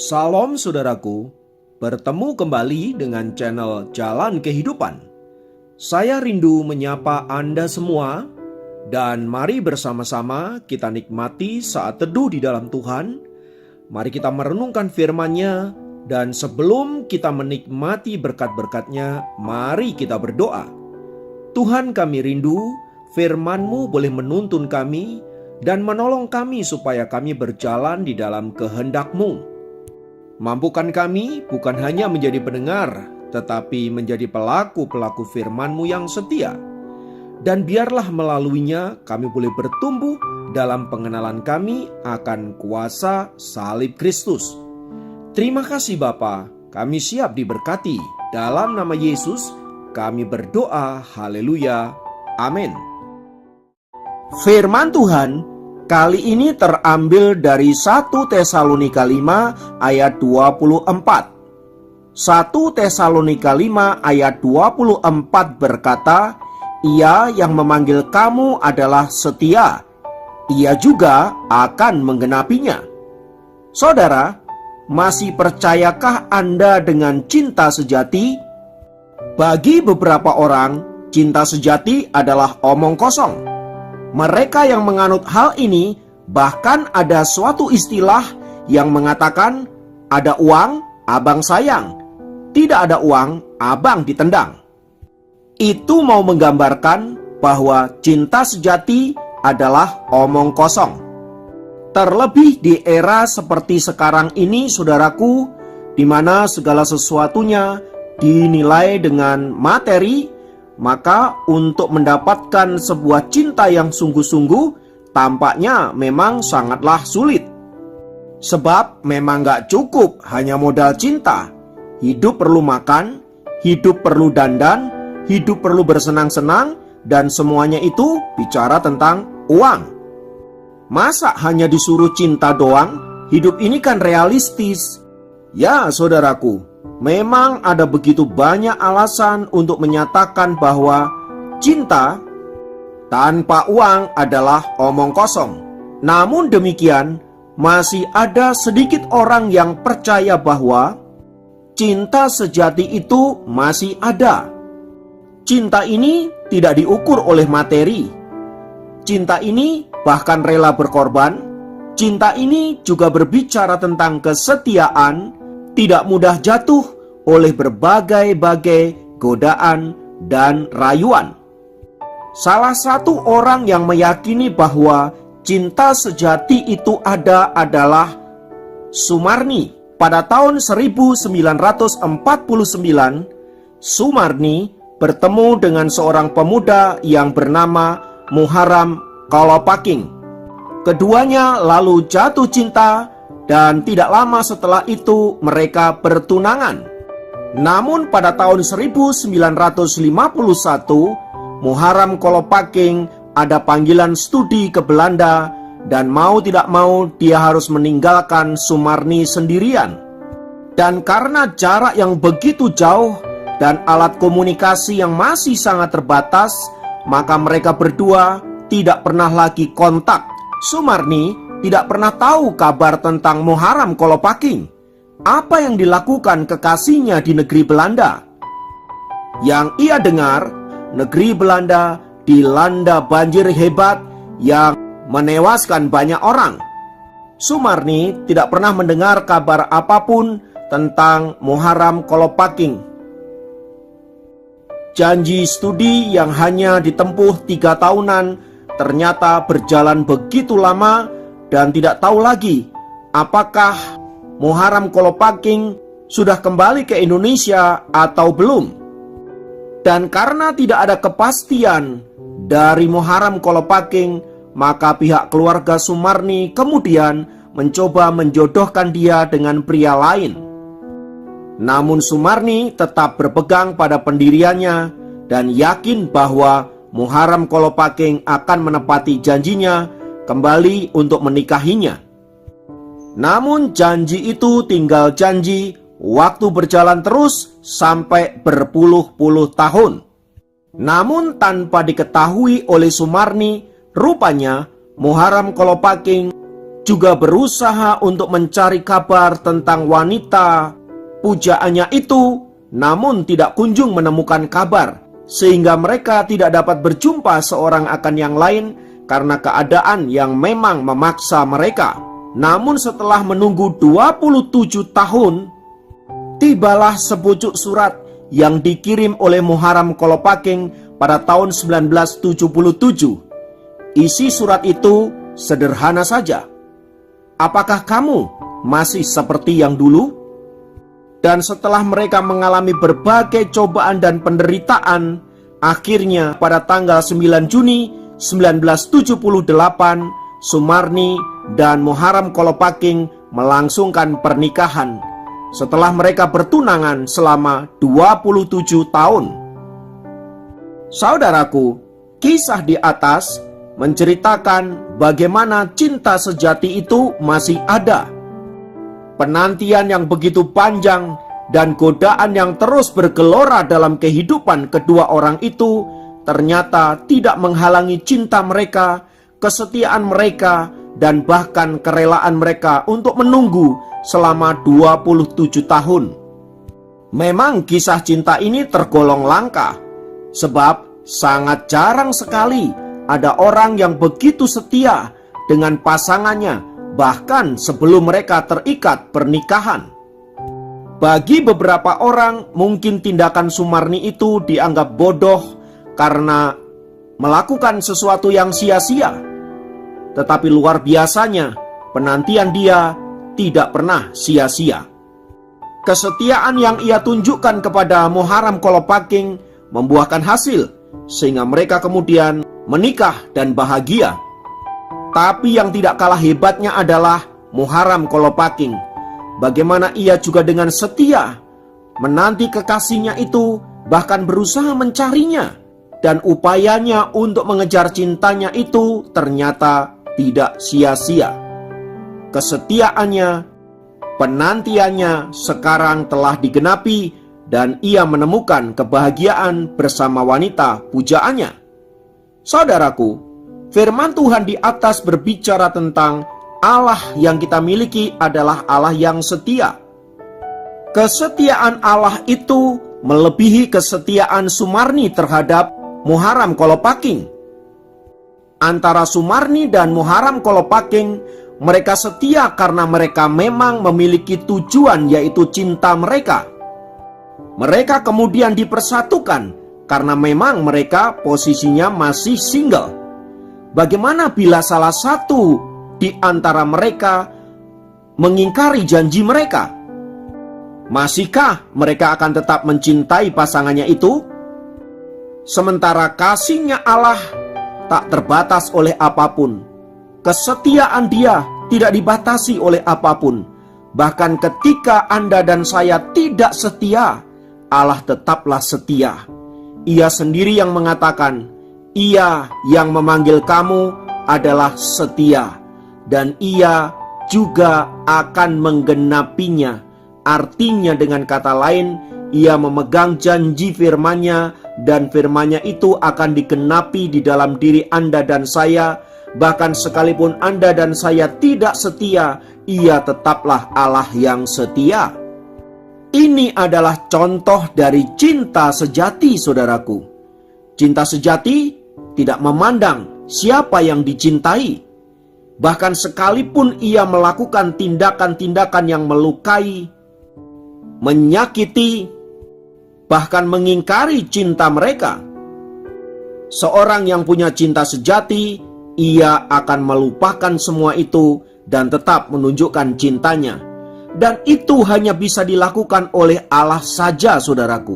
Salam saudaraku, bertemu kembali dengan channel Jalan Kehidupan. Saya rindu menyapa Anda semua dan mari bersama-sama kita nikmati saat teduh di dalam Tuhan. Mari kita merenungkan firman-Nya dan sebelum kita menikmati berkat-berkat-Nya, mari kita berdoa. Tuhan, kami rindu firman-Mu boleh menuntun kami dan menolong kami supaya kami berjalan di dalam kehendak-Mu. Mampukan kami bukan hanya menjadi pendengar, tetapi menjadi pelaku-pelaku firman-Mu yang setia. Dan biarlah melaluinya kami boleh bertumbuh dalam pengenalan kami akan kuasa salib Kristus. Terima kasih Bapa, kami siap diberkati. Dalam nama Yesus kami berdoa, haleluya, amin. Firman Tuhan kali ini terambil dari 1 Tesalonika 5 ayat 24. 1 Tesalonika 5 ayat 24 berkata, "Ia yang memanggil kamu adalah setia. Ia juga akan menggenapinya." Saudara, masih percayakah Anda dengan cinta sejati? Bagi beberapa orang, cinta sejati adalah omong kosong. Mereka yang menganut hal ini bahkan ada suatu istilah yang mengatakan, ada uang, abang sayang. Tidak ada uang, abang ditendang. Itu mau menggambarkan bahwa cinta sejati adalah omong kosong. Terlebih di era seperti sekarang ini, saudaraku, di mana segala sesuatunya dinilai dengan materi, maka untuk mendapatkan sebuah cinta yang sungguh-sungguh tampaknya memang sangatlah sulit. Sebab memang gak cukup hanya modal cinta. Hidup perlu makan, hidup perlu dandan, hidup perlu bersenang-senang, dan semuanya itu bicara tentang uang. Masa hanya disuruh cinta doang? Hidup ini kan realistis. Ya saudaraku, memang ada begitu banyak alasan untuk menyatakan bahwa cinta tanpa uang adalah omong kosong. Namun demikian, masih ada sedikit orang yang percaya bahwa cinta sejati itu masih ada. Cinta ini tidak diukur oleh materi. Cinta ini bahkan rela berkorban. Cinta ini juga berbicara tentang kesetiaan, tidak mudah jatuh oleh berbagai-bagai godaan dan rayuan. Salah satu orang yang meyakini bahwa cinta sejati itu ada adalah Sumarni. Pada tahun 1949, Sumarni bertemu dengan seorang pemuda yang bernama Muharram Kolopaking. Keduanya lalu jatuh cinta dan tidak lama setelah itu mereka bertunangan. Namun pada tahun 1951, Muharram Kolopaking ada panggilan studi ke Belanda dan mau tidak mau dia harus meninggalkan Sumarni sendirian. Dan karena jarak yang begitu jauh dan alat komunikasi yang masih sangat terbatas, maka mereka berdua tidak pernah lagi kontak. Sumarni tidak pernah tahu kabar tentang Muharram Kolopaking. Apa yang dilakukan kekasihnya di negeri Belanda? Yang ia dengar, negeri Belanda dilanda banjir hebat yang menewaskan banyak orang. Sumarni tidak pernah mendengar kabar apapun tentang Muharram Kolopaking. Janji studi yang hanya ditempuh 3 tahunan ternyata berjalan begitu lama dan tidak tahu lagi apakah Muharram Kolopaking sudah kembali ke Indonesia atau belum. Dan karena tidak ada kepastian dari Muharram Kolopaking, maka pihak keluarga Sumarni kemudian mencoba menjodohkan dia dengan pria lain. Namun Sumarni tetap berpegang pada pendiriannya dan yakin bahwa Muharram Kolopaking akan menepati janjinya kembali untuk menikahinya. Namun janji itu tinggal janji, waktu berjalan terus sampai berpuluh-puluh tahun. Namun tanpa diketahui oleh Sumarni, rupanya Muharram Kolopaking juga berusaha untuk mencari kabar tentang wanita pujaannya itu, namun tidak kunjung menemukan kabar, sehingga mereka tidak dapat berjumpa seorang akan yang lain karena keadaan yang memang memaksa mereka. Namun setelah menunggu 27 tahun, tibalah sepucuk surat yang dikirim oleh Muharram Kolopaking pada tahun 1977. Isi surat itu sederhana saja. Apakah kamu masih seperti yang dulu? Dan setelah mereka mengalami berbagai cobaan dan penderitaan, akhirnya pada tanggal 9 Juni 1978, Sumarni dan Muharram Kolopaking melangsungkan pernikahan setelah mereka bertunangan selama 27 tahun. Saudaraku, kisah di atas menceritakan bagaimana cinta sejati itu masih ada. Penantian yang begitu panjang dan godaan yang terus bergelora dalam kehidupan kedua orang itu ternyata tidak menghalangi cinta mereka, kesetiaan mereka, dan bahkan kerelaan mereka untuk menunggu selama 27 tahun. Memang kisah cinta ini tergolong langka, sebab sangat jarang sekali ada orang yang begitu setia dengan pasangannya, bahkan sebelum mereka terikat pernikahan. Bagi beberapa orang, mungkin tindakan Sumarni itu dianggap bodoh karena melakukan sesuatu yang sia-sia. Tetapi luar biasanya, penantian dia tidak pernah sia-sia. Kesetiaan yang ia tunjukkan kepada Muharram Kolopaking membuahkan hasil, sehingga mereka kemudian menikah dan bahagia. Tapi yang tidak kalah hebatnya adalah Muharram Kolopaking. Bagaimana ia juga dengan setia menanti kekasihnya itu, bahkan berusaha mencarinya. Dan upayanya untuk mengejar cintanya itu ternyata tidak sia-sia. Kesetiaannya, penantiannya sekarang telah digenapi dan ia menemukan kebahagiaan bersama wanita pujaannya. Saudaraku, firman Tuhan di atas berbicara tentang Allah yang kita miliki adalah Allah yang setia. Kesetiaan Allah itu melebihi kesetiaan Sumarni terhadap Muharram Kolopaking. Antara Sumarni dan Muharram Kolopaking, mereka setia karena mereka memang memiliki tujuan, yaitu cinta mereka. Mereka kemudian dipersatukan karena memang mereka posisinya masih single. Bagaimana bila salah satu di antara mereka mengingkari janji mereka? Masihkah mereka akan tetap mencintai pasangannya itu? Sementara kasihnya Allah tak terbatas oleh apapun. Kesetiaan Dia tidak dibatasi oleh apapun. Bahkan ketika Anda dan saya tidak setia, Allah tetaplah setia. Ia sendiri yang mengatakan, Ia yang memanggil kamu adalah setia, dan Ia juga akan menggenapinya. Artinya dengan kata lain, Ia memegang janji firman-Nya, dan firman-Nya itu akan digenapi di dalam diri Anda dan saya. Bahkan sekalipun Anda dan saya tidak setia, Ia tetaplah Allah yang setia. Ini adalah contoh dari cinta sejati, saudaraku. Cinta sejati tidak memandang siapa yang dicintai. Bahkan sekalipun ia melakukan tindakan-tindakan yang melukai, menyakiti, bahkan mengingkari cinta mereka. Seorang yang punya cinta sejati, ia akan melupakan semua itu dan tetap menunjukkan cintanya. Dan itu hanya bisa dilakukan oleh Allah saja, saudaraku.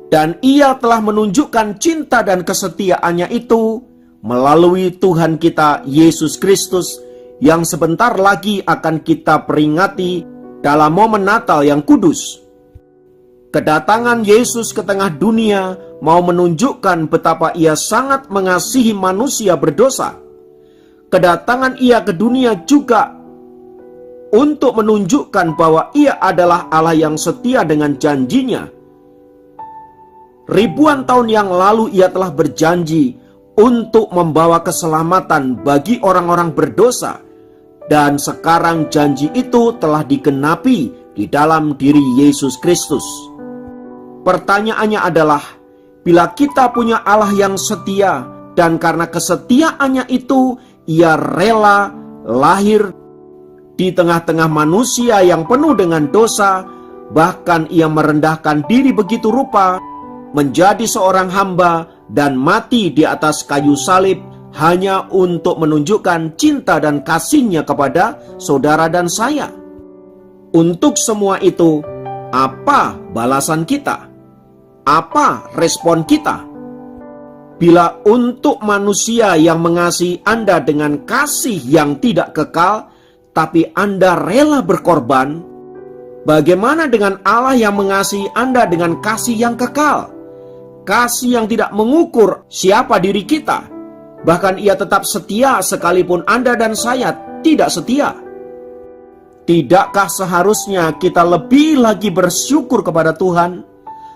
Dan Ia telah menunjukkan cinta dan kesetiaannya itu melalui Tuhan kita Yesus Kristus, yang sebentar lagi akan kita peringati dalam momen Natal yang kudus. Kedatangan Yesus ke tengah dunia mau menunjukkan betapa Ia sangat mengasihi manusia berdosa. Kedatangan Ia ke dunia juga untuk menunjukkan bahwa Ia adalah Allah yang setia dengan janjinya. Ribuan tahun yang lalu Ia telah berjanji untuk membawa keselamatan bagi orang-orang berdosa. Dan sekarang janji itu telah digenapi di dalam diri Yesus Kristus. Pertanyaannya adalah, bila kita punya Allah yang setia, dan karena kesetiaannya itu Ia rela lahir di tengah-tengah manusia yang penuh dengan dosa, bahkan Ia merendahkan diri begitu rupa, menjadi seorang hamba dan mati di atas kayu salib, hanya untuk menunjukkan cinta dan kasih-Nya kepada saudara dan saya. Untuk semua itu, apa balasan kita? Apa respon kita? Bila untuk manusia yang mengasihi Anda dengan kasih yang tidak kekal, tapi Anda rela berkorban, bagaimana dengan Allah yang mengasihi Anda dengan kasih yang kekal? Kasih yang tidak mengukur siapa diri kita. Bahkan Ia tetap setia sekalipun Anda dan saya tidak setia. Tidakkah seharusnya kita lebih lagi bersyukur kepada Tuhan,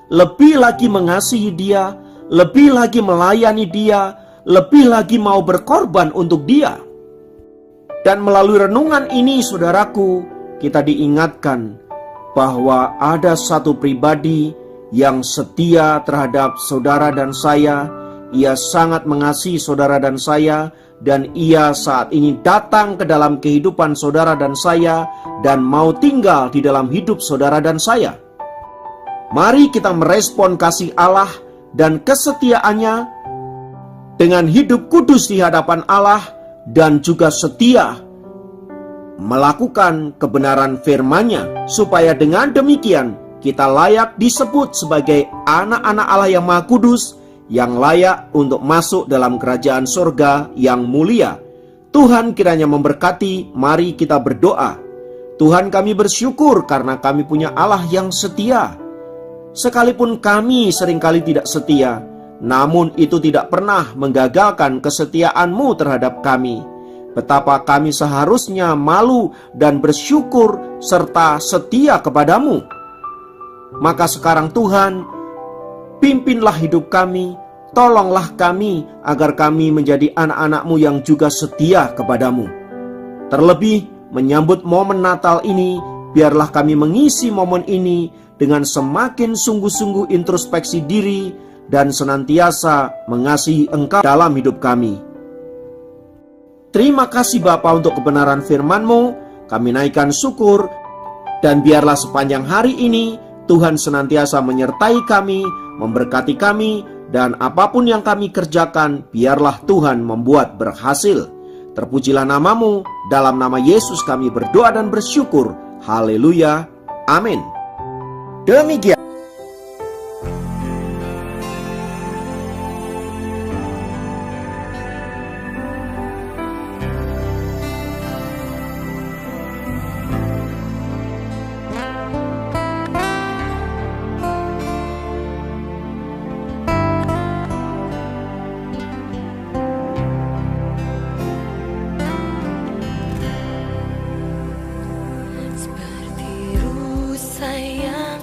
lebih lagi mengasihi Dia, lebih lagi melayani Dia, lebih lagi mau berkorban untuk Dia? Dan melalui renungan ini, saudaraku, kita diingatkan bahwa ada satu pribadi yang setia terhadap saudara dan saya. Ia sangat mengasihi saudara dan saya, dan Ia saat ini datang ke dalam kehidupan saudara dan saya, dan mau tinggal di dalam hidup saudara dan saya. Mari kita merespon kasih Allah dan kesetiaannya dengan hidup kudus di hadapan Allah, dan juga setia melakukan kebenaran firman-Nya, supaya dengan demikian kita layak disebut sebagai anak-anak Allah yang Maha Kudus, yang layak untuk masuk dalam kerajaan surga yang mulia. Tuhan kiranya memberkati. Mari kita berdoa. Tuhan, kami bersyukur karena kami punya Allah yang setia. Sekalipun kami seringkali tidak setia, namun itu tidak pernah menggagalkan kesetiaan-Mu terhadap kami. Betapa kami seharusnya malu dan bersyukur serta setia kepadamu. Maka sekarang Tuhan, pimpinlah hidup kami, tolonglah kami agar kami menjadi anak-anak-Mu yang juga setia kepadamu. Terlebih menyambut momen Natal ini, biarlah kami mengisi momen ini dengan semakin sungguh-sungguh introspeksi diri dan senantiasa mengasihi Engkau dalam hidup kami. Terima kasih Bapa untuk kebenaran firman-Mu, kami naikkan syukur, dan biarlah sepanjang hari ini Tuhan senantiasa menyertai kami, memberkati kami, dan apapun yang kami kerjakan, biarlah Tuhan membuat berhasil. Terpujilah nama-Mu, dalam nama Yesus kami berdoa dan bersyukur. Haleluya, amin. Demikian. Seperti rusa yang